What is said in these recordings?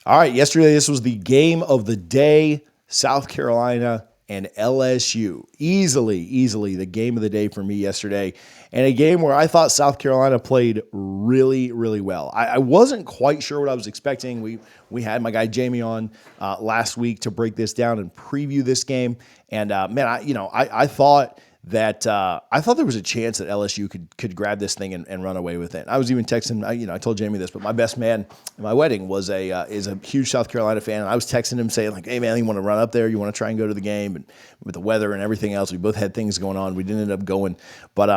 All right, yesterday this was the game of the day, South Carolina and LSU. Easily the game of the day for me yesterday. And a game where I thought South Carolina played really well. I wasn't quite sure what I was expecting. We had my guy Jamie on last week to break this down and preview this game. And man, I thought that I thought there was a chance that LSU could grab this thing and run away with it. I was even texting, I told Jamie this, but my best man at my wedding is a huge South Carolina fan. And I was texting him saying like, hey man, you want to run up there? You want to try and go to the game? And with the weather and everything else, we both had things going on. We didn't end up going, but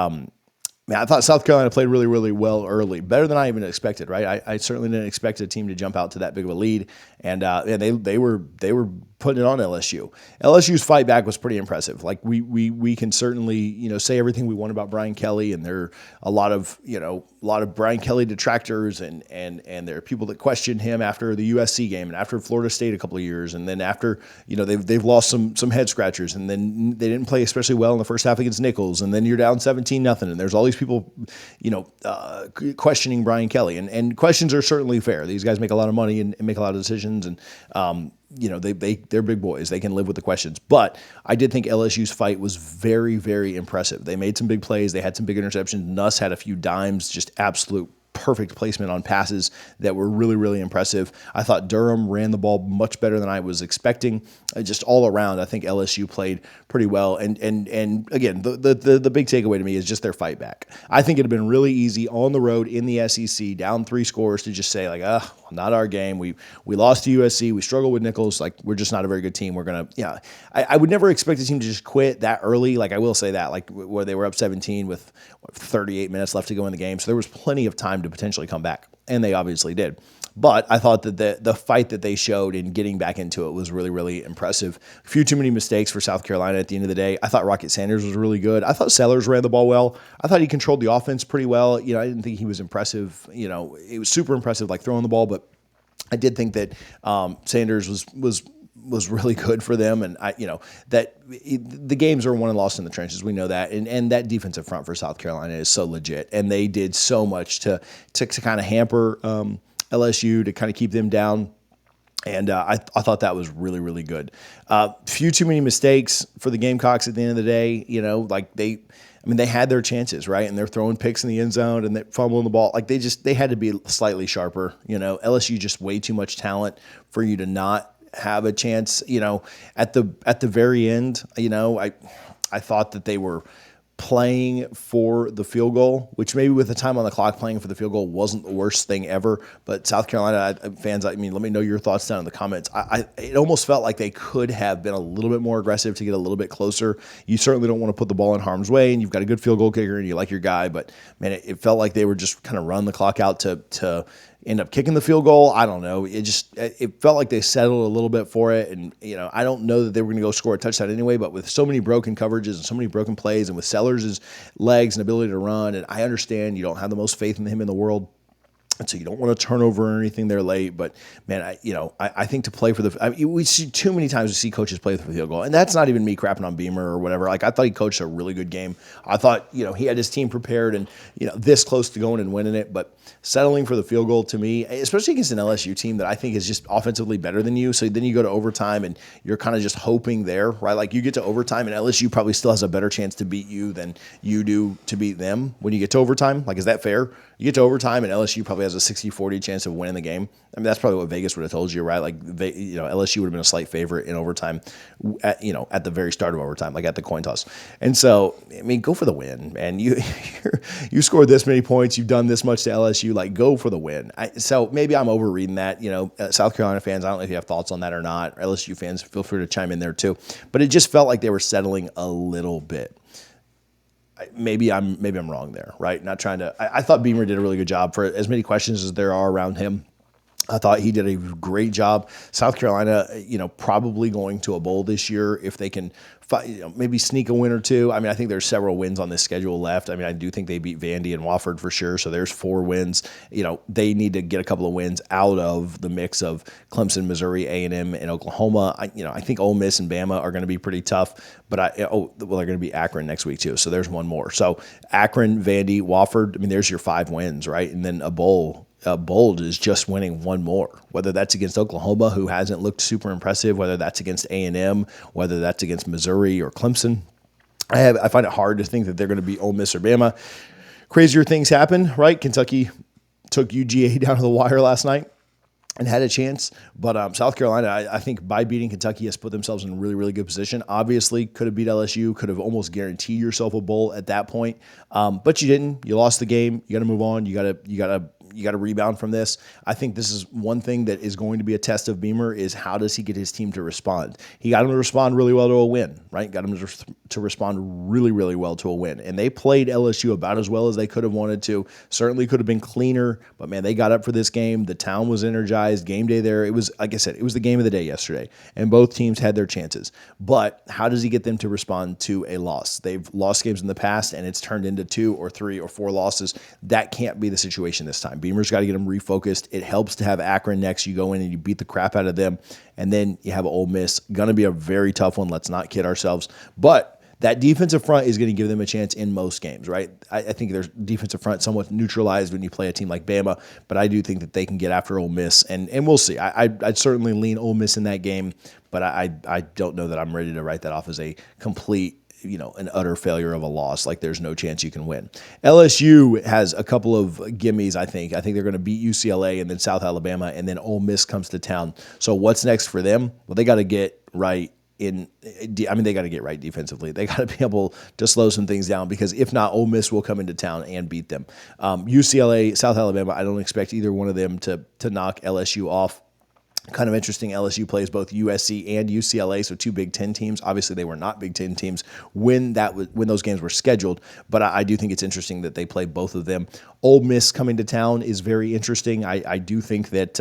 man, I thought South Carolina played really well early, better than I even expected. Right, I certainly didn't expect a team to jump out to that big of a lead, and they were putting it on LSU. LSU's fight back was pretty impressive. Like we can certainly say everything we want about Brian Kelly, and there are a lot of Brian Kelly detractors, and there are people that question him after the USC game and after Florida State a couple of years, and then after they've lost some head scratchers, and then they didn't play especially well in the first half against Nichols, and then you're down 17-0, and there's all these people questioning Brian Kelly, and questions are certainly fair. These guys make a lot of money and make a lot of decisions, and they're big boys. They can live with the questions. But I did think LSU's fight was very impressive. They made some big plays. They had some big interceptions. Nuss had a few dimes, just absolute perfect placement on passes that were really impressive. I thought Durham ran the ball much better than I was expecting. Just all around, I think LSU played pretty well. And again, the big takeaway to me is just their fight back. I think it'd have been really easy on the road in the SEC, down 3 scores, to just say like, not our game. We lost to USC. We struggled with Nichols. Like, we're just not a very good team. We're gonna, I would never expect a team to just quit that early. Like, I will say that, like, where they were up 17 with 38 minutes left to go in the game, so there was plenty of time to potentially come back, and they obviously did. But I thought that the fight that they showed in getting back into it was really impressive. A few too many mistakes for South Carolina at the end of the day. I thought Rocket Sanders was really good. I thought Sellers ran the ball well. I thought he controlled the offense pretty well. I didn't think he was impressive. It was super impressive, like throwing the ball, but I did think that Sanders was really good for them, and that the games are won and lost in the trenches. We know that, and that defensive front for South Carolina is so legit, and they did so much to kind of hamper LSU, to kind of keep them down. And I thought that was really good. Few too many mistakes for the Gamecocks at the end of the day. They had their chances, right? And they're throwing picks in the end zone and they're fumbling the ball. Like, they had to be slightly sharper. LSU just way too much talent for you to not have a chance. At the very end, I thought that they were playing for the field goal, which maybe with the time on the clock, playing for the field goal wasn't the worst thing ever. But South Carolina fans, let me know your thoughts down in the comments. It almost felt like they could have been a little bit more aggressive to get a little bit closer. You certainly don't want to put the ball in harm's way, and you've got a good field goal kicker and you like your guy, but man, it felt like they were just kind of running the clock out to end up kicking the field goal. I don't know. It felt like they settled a little bit for it. And, I don't know that they were going to go score a touchdown anyway, but with so many broken coverages and so many broken plays, and with Sellers' legs and ability to run, and I understand you don't have the most faith in him in the world, and so you don't want to turn over or anything there late. But man, I think to play for we see too many times we see coaches play for the field goal, and that's not even me crapping on Beamer or whatever. Like, I thought he coached a really good game. I thought he had his team prepared and this close to going and winning it, but settling for the field goal, to me, especially against an LSU team that I think is just offensively better than you. So then you go to overtime and you're kind of just hoping there, right? Like, you get to overtime and LSU probably still has a better chance to beat you than you do to beat them when you get to overtime. Like, is that fair? You get to overtime and LSU probably has a 60-40 chance of winning the game. I mean, that's probably what Vegas would have told you, right? Like, LSU would have been a slight favorite in overtime, at the very start of overtime, like at the coin toss. And so, I mean, go for the win, man. You scored this many points, you've done this much to LSU, like, go for the win. So maybe I'm overreading that. South Carolina fans, I don't know if you have thoughts on that or not. Or LSU fans, feel free to chime in there too. But it just felt like they were settling a little bit. Maybe I'm wrong there, right? Not trying to. I thought Beamer did a really good job for as many questions as there are around him. I thought he did a great job. South Carolina, probably going to a bowl this year if they can maybe sneak a win or two. I mean, I think there's several wins on this schedule left. I mean, I do think they beat Vandy and Wofford for sure. So there's 4 wins. They need to get a couple of wins out of the mix of Clemson, Missouri, A&M, and Oklahoma. I think Ole Miss and Bama are going to be pretty tough, but they're going to be Akron next week too. So there's one more. So Akron, Vandy, Wofford. I mean, there's your 5 wins, right? And then a bowl. bold is just winning one more, whether that's against Oklahoma, who hasn't looked super impressive, whether that's against A&M, whether that's against Missouri or Clemson. I find it hard to think that they're going to be Ole Miss or Bama. Crazier things happen, right? Kentucky took UGA down to the wire last night and had a chance. But South Carolina, I think by beating Kentucky has put themselves in a really, really good position. Obviously, could have beat LSU, could have almost guaranteed yourself a bowl at that point. But you didn't. You lost the game. You got to move on. You got to rebound from this. I think this is one thing that is going to be a test of Beamer is how does he get his team to respond? He got them to respond really well to a win, right? Got them to respond really, really well to a win. And they played LSU about as well as they could have wanted to. Certainly could have been cleaner, but man, they got up for this game. The town was energized. Game day there. It was, like I said, it was the game of the day yesterday, and both teams had their chances. But how does he get them to respond to a loss? They've lost games in the past, and it's turned into 2 or 3 or 4 losses. That can't be the situation this time. Beamer's got to get them refocused. It helps to have Akron next. You go in and you beat the crap out of them, and then you have Ole Miss. Going to be a very tough one. Let's not kid ourselves. But that defensive front is going to give them a chance in most games, right? I think their defensive front somewhat neutralized when you play a team like Bama, but I do think that they can get after Ole Miss, and we'll see. I'd certainly lean Ole Miss in that game, but I don't know that I'm ready to write that off as a complete, an utter failure of a loss. Like there's no chance you can win. LSU has a couple of gimmies, I think. I think they're going to beat UCLA and then South Alabama, and then Ole Miss comes to town. So what's next for them? Well, they got to get right they got to get right defensively. They got to be able to slow some things down because if not, Ole Miss will come into town and beat them. UCLA, South Alabama, I don't expect either one of them to knock LSU off. Kind of interesting. LSU plays both USC and UCLA, so 2 Big Ten teams. Obviously, they were not Big Ten teams when those games were scheduled, but I do think it's interesting that they play both of them. Ole Miss coming to town is very interesting. I do think that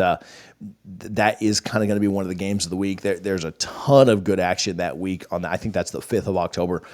that is kind of going to be one of the games of the week. There's a ton of good action that week. I think that's the 5th of October.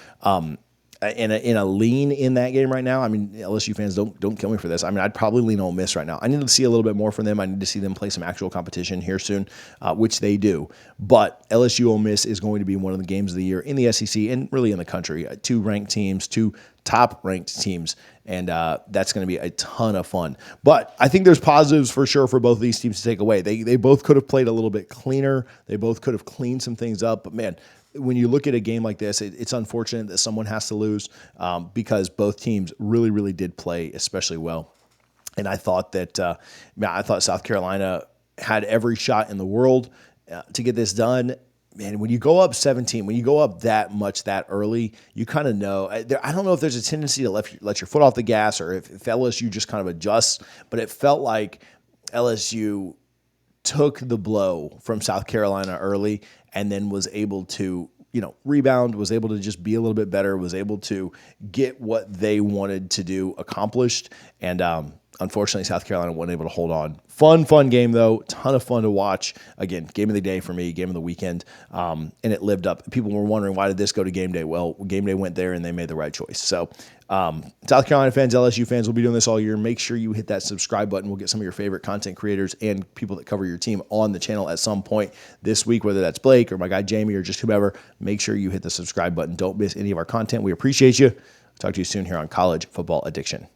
In a lean in that game right now. I mean, LSU fans, don't kill me for this. I mean, I'd probably lean Ole Miss right now. I need to see a little bit more from them. I need to see them play some actual competition here soon, which they do. But LSU Ole Miss is going to be one of the games of the year in the SEC and really in the country. 2 ranked teams, 2 top-ranked teams, and that's going to be a ton of fun. But I think there's positives for sure for both of these teams to take away. They both could have played a little bit cleaner. They both could have cleaned some things up. But, man, when you look at a game like this, it's unfortunate that someone has to lose because both teams really, really did play especially well. And I thought that South Carolina had every shot in the world to get this done. Man, when you go up 17, when you go up that much that early, you kind of know. I don't know if there's a tendency to let your foot off the gas or if LSU just kind of adjusts, but it felt like LSU took the blow from South Carolina early and then was able to, rebound, was able to just be a little bit better, was able to get what they wanted to do accomplished. And unfortunately, South Carolina wasn't able to hold on. Fun game, though. Ton of fun to watch. Again, game of the day for me, game of the weekend. And it lived up. People were wondering, why did this go to game day? Well, game day went there, and they made the right choice. So South Carolina fans, LSU fans, we'll be doing this all year. Make sure you hit that subscribe button. We'll get some of your favorite content creators and people that cover your team on the channel at some point this week, whether that's Blake or my guy Jamie or just whomever. Make sure you hit the subscribe button. Don't miss any of our content. We appreciate you. Talk to you soon here on College Football Addiction.